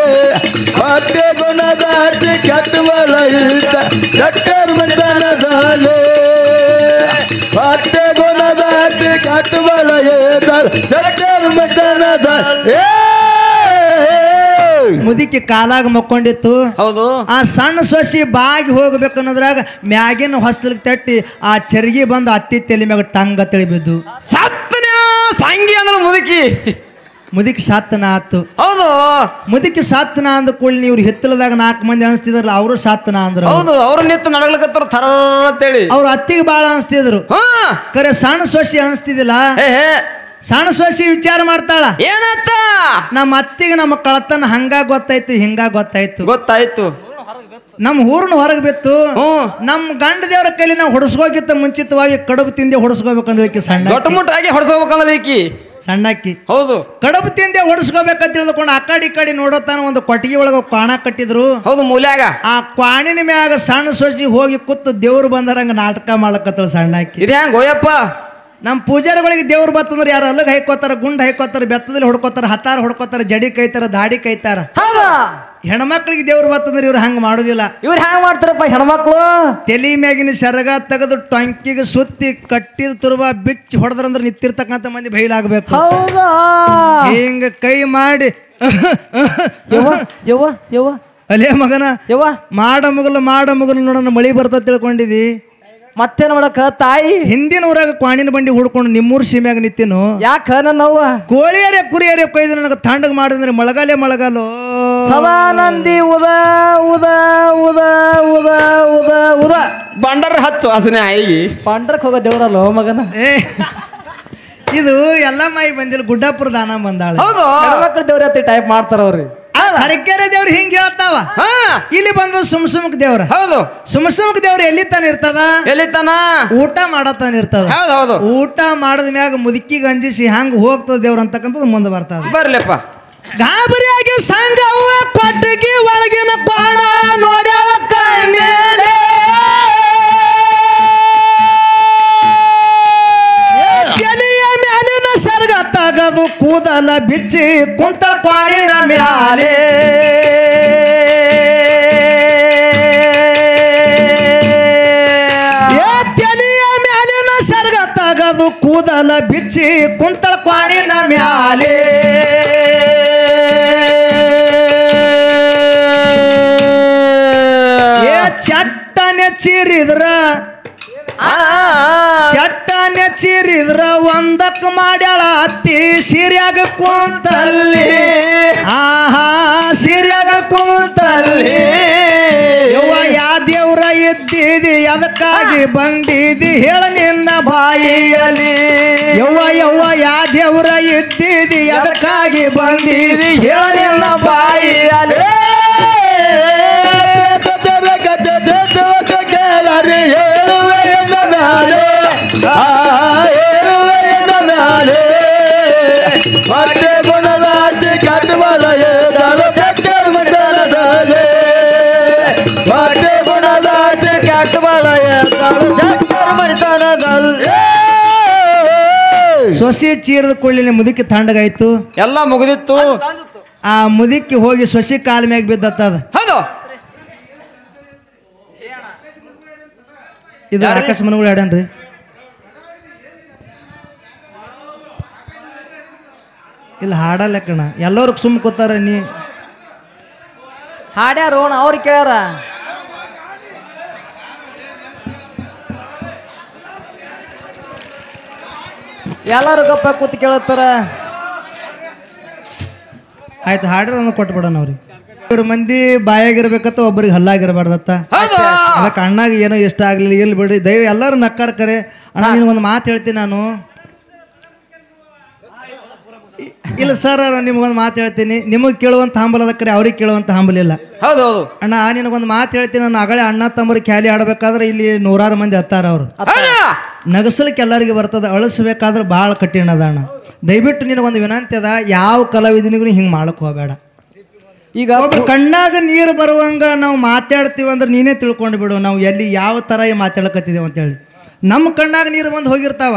ಹೊಟ್ಟೆ ಗುಣದಾಟಿ ಕೆಟ್ಟ ಬಳಯಿತ ಚಟ್ಟರ ಮಂದನದಾಲೆ ಹೊಟ್ಟೆ ಗುಣದಾಟಿ ಕೆಟ್ಟ ಬಳಯಿತ ಚಟ್ಟರ ಮಂದನದ ಮುದುಕಿ ಕಾಲಾಗ ಮಕ್ಕೊಂಡಿತ್ತು ಹೌದು ಆ ಸಣ್ಣ ಸೊಸಿ ಬಾಗಿ ಹೋಗ್ಬೇಕನ್ನೋದ್ರಾಗ ಮ್ಯಾಗಿನ ಹೊಸ್ತಲಿಗೆ ತಟ್ಟಿ ಆ ಚರ್ಗಿ ಬಂದು ಅತ್ತಿ ತಲೆ ಮ್ಯಾಗ ಟಂಗ ತಿಳಿಬಿದ್ದು ಸತ್ತನ ಸಂಗಿ ಅಂದ್ರೆ ಮುದುಕಿ ಸಾತ್ತನ ಆತು ಹೌದು ಮುದುಕಿ ಸಾತ್ತನ ಅಂದ ಕೂಡಲಿ ಇವ್ರು ಹಿತ್ತಲದಾಗ 4 ಮಂದಿ ಅನ್ಸ್ತಿದ್ರಲ್ಲ ಅವರು ಸಾತ್ತನ ಅಂದ್ರು ಹೌದು ಅವ್ರು ನಿಂತು ನಡಗ್ಲಕತ್ತಾರ ಥರ ಅಂತೇಳಿ ಅವ್ರ ಅತ್ತಿಗೆ ಬಾಳ ಅನ್ಸ್ತಿದ್ರು ಕರೆ ಸಣ್ಣ ಸೊಸಿ ಅನ್ಸ್ತಿದಿಲ್ಲ ಸಣ್ಣ ಸೊಸಿ ವಿಚಾರ ಮಾಡ್ತಾಳ ಏನತ್ತ ನಮ್ಮ ಅತ್ತಿಗೆ ನಮ್ಮ ಕಳತನ ಹಂಗ ಗೊತ್ತಾಯ್ತು ಹಿಂಗ ಗೊತ್ತಾಯ್ತು ನಮ್ ಊರ್ನ ಹೊರಗೆ ಬಿತ್ತು ನಮ್ ಗಂಡ ದೇವ್ರ ಕೈಲಿ ನಾವು ಹೊಡಸ್ಕೋಗಿತ್ತ ಮುಂಚಿತವಾಗಿ ಕಡುಬು ತಿಂದೆ ಹೊಡಸ್ಕೋಬೇಕಂದ್ರೆ ಸಣ್ಣ ದೊಡ್ಡ ಮುಟ್ಟಾಗಿ ಹೊಡ್ಸ್ಕೋಬೇಕಂದ್ರೆ ಈಕಿ ಸಣ್ಣಕ್ಕಿ ಹೌದು ಕಡುಬು ತಿಂದೆ ಹೊಡಸ್ಕೋಬೇಕಂತ ತಿಳಿದುಕೊಂಡು ಆ ಕಡೆ ನೋಡೋತಾನ ಒಂದು ಕೊಟ್ಟಿಗೆ ಒಳಗ ಕ್ವಾಣ ಕಟ್ಟಿದ್ರು ಹೌದು ಮೂಲ್ಯಾಗ ಆ ಕ್ವಾಣಿನ ಮ್ಯಾಗ ಸಣ್ಣ ಸೊಸಿ ಹೋಗಿ ಕೂತು ದೇವ್ರು ಬಂದರಂಗ ನಾಟಕ ಮಾಡಕತ್ತಳ ಸಣ್ಣಕ್ಕಿ ಇದು ಹೆಂಗ್ ಹೋಯಪ್ಪ ನಮ್ಮ ಪೂಜಾರಿಗಳಿಗೆ ದೇವ್ರು ಬತ್ತಂದ್ರೆ ಯಾರು ಅಲ್ಲಿಗೆ ಹೈಕೋತಾರ ಗುಂಡ್ ಹೈಕೋತಾರ ಬೆತ್ತದಲ್ಲಿ ಹೊಡ್ಕೋತಾರ ಹತ್ತಾರ ಹೊಡ್ಕೋತಾರ ಜಡಿ ಕೈತಾರ ದಾಡಿ ಕೈತಾರ ಹೆಣ್ಮಕ್ಳಿಗೆ ದೇವ್ರು ಬತ್ತಂದ್ರೆ ಇವ್ರು ಹಂಗ ಮಾಡುದಿಲ್ಲ ಇವ್ರು ಹ್ಯಾಂಗ ಮಾಡ್ತಾರಪ್ಪ ಹೆಣ್ಮಕ್ಳು ತಲಿ ಮ್ಯಾಗಿನ ಸೆರಗ ತೆಗೆದು ಟೊಂಕಿಗೆ ಸುತ್ತಿ ಕಟ್ಟಿದ ತುರ್ಬ ಬಿಚ್ಚಿ ಹೊಡೆದ್ರಂದ್ರೆ ನಿಂತಿರ್ತಕ್ಕಂಥ ಮಂದಿ ಬೈಲಾಗಬೇಕು ಹಿಂಗ ಕೈ ಮಾಡಿ ಅಲೇ ಮಗನ ಮಾಡ ಮುಗಲು ನೋಡೋಣ ಮಳಿ ಬರ್ತ ತಿಳ್ಕೊಂಡಿದಿ ಮತ್ತೆ ನೋಡಕ ತಾಯಿ ಹಿಂದಿನ ಊರಾಗ ಕ್ವಾಣಿನ ಬಂಡಿ ಹುಡ್ಕೊಂಡು ನಿಮ್ಮೂರ್ ಸೀಮ್ಯಾಗ ನಿಂತಿನು ಯಾಕ ನನ್ನವ್ವ ಕೋಳಿಯರೇ ಕುರಿಯರೇ ಕೊಯ್ದು ನನಗೆ ತಣ್ಣಗೆ ಮಾಡಿದ್ರೆ ಮಳೆಗಾಲೋ ಸದಾನಂದಿ ಉದ ಉದ ಉದ ಉದ ಉದ ಉದ ಬಂಡರ್ ಹಚ್ಚು ಹಸನೆ ಆಗಿ ಪಂಡ್ರಕ್ ಹೋಗೋ ದೇವ್ರಲ್ಲ ಮಗನ ಇದು ಎಲ್ಲ ಮಾಯಿ ಬಂದಿಲ್ಲ ಗುಡ್ಡಾಪುರ ದಾನ ಬಂದಾಳ ಹೌದು ಹೆಣ್ಮಕ್ಳು ದೇವ್ರ ಹತ್ತಿ ಟೈಪ್ ಮಾಡ್ತಾರ ಅವ್ರಿ ಹರಕೆರೆ ದೇವ್ರು ಹಿಂಗ್ ಹೇಳ್ತಾವ ಇಲ್ಲಿ ಬಂದು ಸುಮ್ಸುಮಕ್ ದೇವ್ರ ಹೌದು ಸುಮ್ಸುಮಕ್ ದೇವ್ರು ಎಲ್ಲಿ ತಾನ ಇರ್ತದ ಊಟ ಮಾಡತಾನ ಇರ್ತದ ಹೌದು ಊಟ ಮಾಡದ ಮ್ಯಾಗ ಮುದುಕಿಗೆ ಅಂಜಿಸಿ ಹಂಗ ಹೋಗ್ತದ ದೇವ್ರ ಅಂತಕ್ಕಂಥದ್ದು ಮುಂದೆ ಬರ್ತದ ಬರ್ಲಿಪ್ಪ ಗಾಬರಿಯಾಗಿ ಸಂಗವ್ವ ಕೊಟ್ಟಿಗೆ ಒಳಗಿನ ಬಾಣ ನೋಡ್ಯಾಳ ಕಣ್ಣೇಲೆ ತೆಗೆದು ಕೂದಲ ಬಿಚ್ಚಿ ಕುಂತಳ ಕ್ವಾಣಿನ ಮ್ಯಾಲೆ ತಲೆಯ ಮ್ಯಾಲಿನ ಸರ್ಗ ತಗದು ಕೂದಲ ಬಿಚ್ಚಿ ಕುಂತಳ ಕ್ವಾಣಿನ ಮ್ಯಾಲೆ ಚಟ್ಟನೆ ಚೀರಿದ್ರ ಚಟ್ಟನೆ ಚೀರಿದ್ರ ಒಂದಕ್ಕೆ ಮಾಡ್ಯಾಳ ಅತ್ತಿ ಸೀರ್ಯಾಗ ಕುಂತಲ್ಲಿ ಆಹಾ ಸೀರ್ಯಾಗ ಕುಂತಲ್ಲಿ ಯವ್ವ ಯಾ ದೇವ್ರ ಇದ್ದಿದಿ ಅದಕ್ಕಾಗಿ ಬಂದಿದಿ ಹೇಳ ನಿನ್ನ ಬಾಯಿಯಲ್ಲಿ ಯವ್ವ ಯವ್ವ ಯಾ ದೇವ್ರ ಇದ್ದಿದಿ ಅದಕ್ಕಾಗಿ ಬಂದಿದಿ ಹೇಳ ನಿನ್ನ ಬಾಯಿಯಲ್ಲಿ ಸೊಸೆ ಚೀರದ ಕೊಳ್ಳಿನ ಮುದುಕಿ ತಣ್ಣಗಾಯ್ತು ಎಲ್ಲ ಮುಗಿದಿತ್ತು ಆ ಮುದುಕಿ ಹೋಗಿ ಸೊಸೆ ಕಾಲ ಮ್ಯಾಗ ಬಿದ್ದತ್ತದ ಹೌದು ಇದು ಆಕಾಶ ಮನಗಳು ಹಾಡ್ಯಾನ್ರಿ ಇಲ್ಲ ಹಾಡಲ್ಲ ಕಣ ಎಲ್ಲರಿಗೂ ಸುಮ್ಮ ಕೂತಾರ ನೀ ಹಾಡ್ಯಾರ ಅವ್ರು ಕೇಳ್ಯಾರ ಎಲ್ಲಾರು ಗಪ್ಪ ಕೂತ್ ಕೇಳತ್ತಾರ ಆಯ್ತು ಹಾಡ್ರ ಕೊಟ್ಬಿಡೋಣ ಅವ್ರಿಗೆ ಇವ್ರ ಮಂದಿ ಬಾಯಾಗಿರ್ಬೇಕತ್ತ ಒಬ್ಬರಿಗೆ ಹಲ್ಲಾಗಿರ್ಬಾರ್ದತ್ತ ಅದಕ್ಕೆ ಅಣ್ಣಾಗ ಏನೋ ಇಷ್ಟ ಆಗ್ಲಿಲ್ಲ ಇಲ್ಲಿ ಬಿಡ್ರಿ ದಯವ ಎಲ್ಲರೂ ನಕ್ಕಾರ ಕರೆ ಅಣ್ಣ ನಿನಗೊಂದು ಮಾತು ಹೇಳ್ತೀನಿ ನಾನು ಇಲ್ಲ ಸರ್ ನಿಮ್ಗೊಂದು ಮಾತು ಹೇಳ್ತೀನಿ ನಿಮಗೆ ಕೇಳುವಂತ ಹಂಬಲ್ ಅದಕ್ಕರೆ ಅವ್ರಿಗೆ ಕೇಳುವಂತ ಹಂಬಲಿಲ್ಲ ಹೌದು ಹೌದು ಅಣ್ಣ ನಿನಗೊಂದು ಮಾತು ಹೇಳ್ತೀನಿ ನಾನು ಅಗಳೇ ಅಣ್ಣ ತಮ್ಮರು ಕ್ಯಾಲಿ ಆಡ್ಬೇಕಾದ್ರೆ ಇಲ್ಲಿ 100 ಮಂದಿ ಹತ್ತಾರ ಅವರು ನಗಸಲಿಕ್ಕೆ ಎಲ್ಲರಿಗೆ ಬರ್ತದ ಅಳಿಸ್ಬೇಕಾದ್ರೆ ಭಾಳ ಕಠಿಣ ಅದ ಅಣ್ಣ ದಯವಿಟ್ಟು ನಿನಗೊಂದು ವಿನಂತಿ ಅದ ಯಾವ ಕಲಾವಿದನಿಗೂ ಹಿಂಗೆ ಮಾಡಕ್ ಹೋಗಬೇಡ ಈಗ ಒಬ್ರು ಕಣ್ಣಾಗ ನೀರು ಬರುವಂಗ ನಾವು ಮಾತಾಡ್ತೀವಿ ಅಂದ್ರೆ ನೀನೇ ತಿಳ್ಕೊಂಡು ಬಿಡು ನಾವು ಎಲ್ಲಿ ಯಾವ ಥರ ಮಾತಾಡಕತ್ತಿದ್ದೇವೆ ಅಂತೇಳಿ ನಮ್ಮ ಕಣ್ಣಾಗ ನೀರು ಬಂದು ಹೋಗಿರ್ತಾವ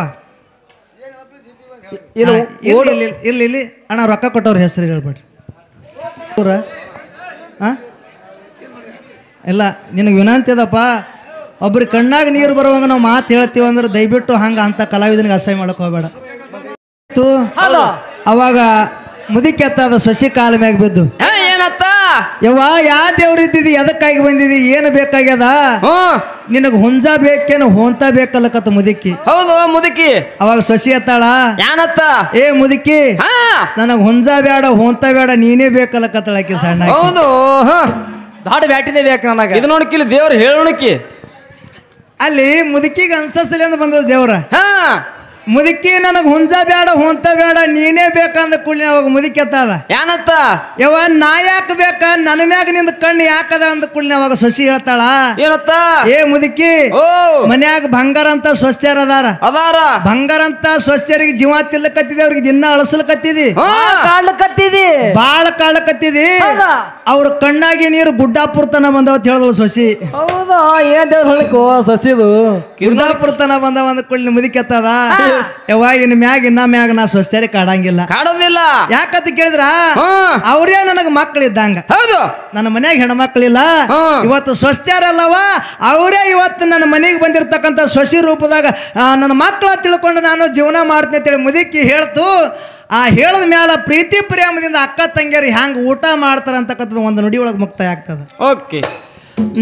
ಇಲ್ಲಿ ಅಣ್ಣ ರೊಕ್ಕ ಕೊಟ್ಟವ್ರ ಹೆಸರು ಹೇಳ್ಬೇಡ್ರಿ ಊರ ಇಲ್ಲ ನಿನಗೆ ವಿನಂತಿ ಅದಪ್ಪ ಒಬ್ರಿಗೆ ಕಣ್ಣಾಗ ನೀರು ಬರುವಂಗ ನಾವು ಮಾತು ಹೇಳ್ತೀವಿ ಅಂದ್ರೆ ದಯವಿಟ್ಟು ಹಂಗೆ ಅಂತ ಕಲಾವಿದನಿಗೆ ಅಸಹ್ಯ ಮಾಡಕ್ ಹೋಗಬೇಡ ಅವಾಗ ಮುದುಕಿ ಅತ್ತದ ಸೊಸಿ ಕಾಲ ಮ್ಯಾಗ ಬಿದ್ದು ಏನತ್ತ ಯವ್ವ ಯಾ ದೇವ್ರ ಇದ್ದಿದಿ ಎದಕ್ಕಾಗಿ ಬಂದಿದಿ ಏನು ಬೇಕಾಗ್ಯದ ನಿನಗ ಹುಂಜ ಬೇಕೇನು ಹೊಂತ ಬೇಕಲ್ಲಕತ್ತ ಮುದುಕಿ ಹೌದು ಮುದುಕಿ ಅವಾಗ ಸೊಸಿ ಅತ್ತಾಳ ಏನತ್ತ ಏ ಮುದುಕಿ ನನಗ ಹುಂಜ ಬೇಡ ಹೊಂತ ಬೇಡ ನೀನೇ ಬೇಕಲ್ಲಕತ್ತಳ ಆಕಿ ಸಣ್ಣ ಹೌದು ದಾಡ ಬ್ಯಾಟಿನೇ ಬೇಕು ನನಗ ಇದು ನೋಡಕಿಲ್ಲ ದೇವ್ರ ಹೇಳೋಣಕಿ ಅಲ್ಲಿ ಮುದುಕಿಗೆ ಅನ್ಸಲಿ ಅಂತ ಬಂದದ ದೇವ್ರ ಮುದುಕಿ ನನಗೆ ಹುಂಜ ಬೇಡ ಹೊಂತ ಬೇಡ ನೀನೇ ಬೇಕಂದ ಕೂಡಲಿ ಅವಾಗ ಮುದುಕಿ ಅತ್ತದ ಏನತ್ತ ಯವ್ವ ನಾ ಯಾಕೆ ಬೇಕ ನನ್ನ ಮ್ಯಾಗ ನಿಂದ ಕಣ್ಣು ಯಾಕದ ಅಂದ ಕೂಡಲಿ ಅವಾಗ ಸೊಸಿ ಹೇಳ್ತಾಳ ಏನತ್ತ ಏ ಮುದುಕಿ ಮನ್ಯಾಗ ಬಂಗಾರ ಅಂತ ಸ್ವಸ್ಥ್ಯರ ಅದಾರ ಬಂಗಾರ ಅಂತ ಸ್ವಸ್ಥ್ಯರಿಗೆ ಜೀವ ತಿಲ್ಲಕತ್ತಿದೆ ಅವ್ರಿಗೆ ದಿನ ಅಳಸಲಕತ್ತಿದಿ ಬಾಳ ಕಾಳಕತ್ತಿದಿ ಅವ್ರ ಕಣ್ಣಾಗಿ ನೀರು ಗುಡ್ಡಾಪುರ ತನ ಬಂದವತ್ ಹೇಳಿದಳು ಸೊಸಿ ಹೌದಾ ಏನ್ ದೇವ್ರ ಹೇಳಿಕೋ ಸಸಿದು ಗುಡ್ಡಾಪುರ ತನ ಬಂದವ ಅಂದ ಕೂಡಲಿ ಮುದುಕಿ ಅತ್ತದ ಯವ್ವ ಇನ್ ಮ್ಯಾಗ ನಾ ಸ್ವಸ್ಥ್ಯರಿಗೆ ಕಾಡಂಗಿಲ್ಲ ಕಾಡೋದಿಲ್ಲ ಯಾಕಂತ ಕೇಳಿದ್ರ ಅವ್ರೇ ನನಗ ಮಕ್ಕಳಿದ್ದಂಗ ಹೌದು ನನ್ನ ಮನ್ಯಾಗ ಹೆಣ್ಮಕ್ಳಿಲ್ಲ ಇವತ್ತು ಸ್ವಸ್ಥ್ಯರಲ್ಲವ ಅವರೇ ಇವತ್ತು ನನ್ನ ಮನೆಗೆ ಬಂದಿರತಕ್ಕಂಥ ಸೊಸಿ ರೂಪದಾಗ ನನ್ನ ಮಕ್ಕಳ ತಿಳ್ಕೊಂಡು ನಾನು ಜೀವನ ಮಾಡ್ತೀನಿ ಅಂತೇಳಿ ಮುದುಕಿ ಹೇಳ್ತು ಆ ಹೇಳದ ಮ್ಯಾಲ ಪ್ರೀತಿ ಪ್ರೇಮದಿಂದ ಅಕ್ಕ ತಂಗಿಯರು ಹ್ಯಾಂಗ ಊಟ ಮಾಡ್ತಾರ ಅಂತಕ್ಕಂಥದ್ದು ಒಂದು ನುಡಿ ಒಳಗೆ ಮುಕ್ತಾಯ ಆಗ್ತದ ಓಕೆ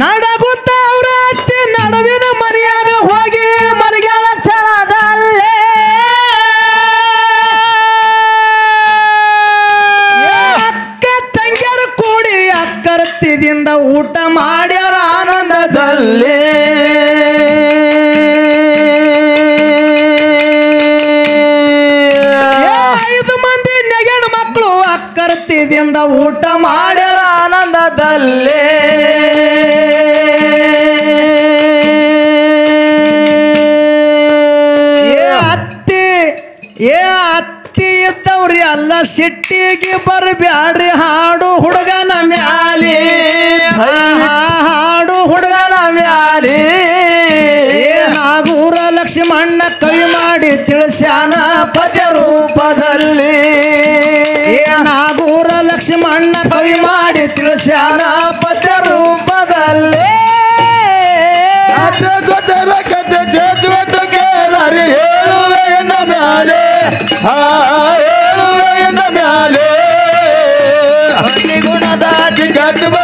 ನಡಗುತ್ತ ಅವ್ರ ಅತ್ತಿ ನಡುವಿನ ಮನೆಯಾಗ ಹೋಗಿ ಮಲಗ್ಯಾಳ ಛಲದಲ್ಲೇ ಅಕ್ಕ ತಂಗಿಯರು ಕೂಡಿ ಅಕ್ಕರತ್ತಿದಿಂದ ಊಟ ಮಾಡ್ಯಾರ ಆನಂದದಲ್ಲಿ ಅಕ್ಕರತ್ತಿದಿಂದ ಊಟ ಮಾಡ್ಯಾರ ಆನಂದದಲ್ಲೇ ಅತ್ತಿ ಇದ್ದವ್ರಿ ಅಲ್ಲ ಸಿಟ್ಟಿಗೆ ಬರಬ್ಯಾಡ್ರಿ ಹಾಡು ಹುಡುಗನ ಮ್ಯಾಲಿ ಹಾಡು ಹುಡುಗನ ಮ್ಯಾಲಿ ನಾಗೂರ ಲಕ್ಷ್ಮಣ್ಣ ಕವಿ ಮಾಡಿ ತಿಳಿಸ್ಯಾನ ಪದ್ಯ ರೂಪ ರೂಪದಲ್ಲಿ ನಾಗೂರ ಲಕ್ಷ್ಮಣ್ಣ ಕವಿ ಮಾಡಿ ತಿಳಿಸ್ಯಾನ ಪದ್ಯ ರೂಪದಲ್ಲಿ ಜೊತೆರ ಕತೆ ಚೇಚುವಟ್ಟು ಕೇಳರಿ ಹೇಳುವೆ ಎನ್ನ ಮ್ಯಾಲೆ ಹೇಳುವೆ ಎನ್ನ ಮ್ಯಾಲೆ ಗುಣದ ಕಟ್ಟುವ